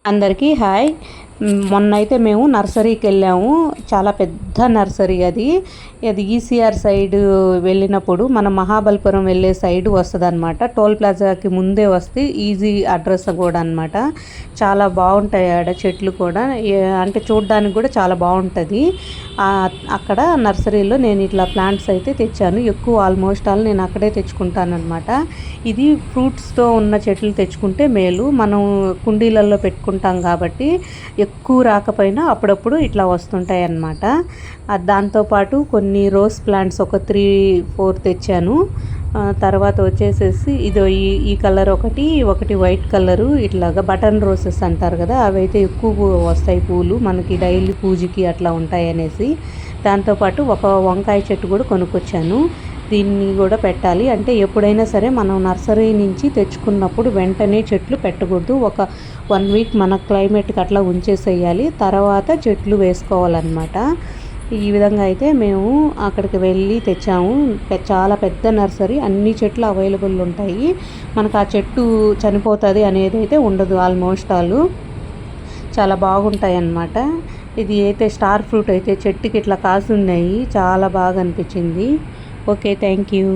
అందరికీ హాయ్. మొన్నైతే మేము నర్సరీకి వెళ్ళాము. చాలా పెద్ద నర్సరీ అది. అది ఈసీఆర్ సైడ్ వెళ్ళినప్పుడు మనం మహాబలిపురం వెళ్ళే సైడ్ వస్తుందన్నమాట. టోల్ ప్లాజాకి ముందే వస్తే ఈజీ అడ్రస్ కూడా అనమాట. చాలా బాగుంటాయి ఆడ చెట్లు కూడా. అంటే చూడడానికి కూడా చాలా బాగుంటుంది. అక్కడ నర్సరీలో నేను ఇట్లా ప్లాంట్స్ అయితే తెచ్చాను. ఎక్కువ ఆల్మోస్ట్ ఆల్ నేను అక్కడే తెచ్చుకుంటాను అనమాట. ఇది ఫ్రూట్స్తో ఉన్న చెట్లు తెచ్చుకుంటే మేలు. మనం కుండీలలో పెట్టుకుంటాం కాబట్టి ఎక్కువ రాకపోయినా అప్పుడప్పుడు ఇట్లా వస్తుంటాయి అన్నమాట. దాంతోపాటు కొన్ని రోజ్ ప్లాంట్స్ ఒక 3-4 తెచ్చాను. తర్వాత వచ్చేసేసి ఇదో ఈ కలర్ ఒకటి వైట్ కలరు, ఇట్లాగా బటన్ రోసెస్ అంటారు కదా, అవైతే ఎక్కువ వస్తాయి పూలు మనకి డైలీ పూజకి అట్లా ఉంటాయి అనేసి. దాంతోపాటు ఒక వంకాయ చెట్టు కూడా కొనుక్కొచ్చాను. దీన్ని కూడా పెట్టాలి. అంటే ఎప్పుడైనా సరే మనం నర్సరీ నుంచి తెచ్చుకున్నప్పుడు వెంటనే చెట్లు పెట్టకూడదు. ఒక 1 వీక్ మన క్లైమేట్కి అట్లా ఉంచేసేయాలి. తర్వాత చెట్లు వేసుకోవాలన్నమాట. ఈ విధంగా అయితే మేము అక్కడికి వెళ్ళి తెచ్చాము. చాలా పెద్ద నర్సరీ, అన్ని చెట్లు అవైలబుల్ ఉంటాయి. మనకు ఆ చెట్టు చనిపోతుంది అనేది అయితే ఉండదు ఆల్మోస్ట్ ఆల్. చాలా బాగుంటాయి అన్నమాట. ఇది అయితే స్టార్ ఫ్రూట్ అయితే చెట్టుకి ఇట్లా కాసి ఉన్నాయి. చాలా బాగా అనిపించింది. Okay, thank you.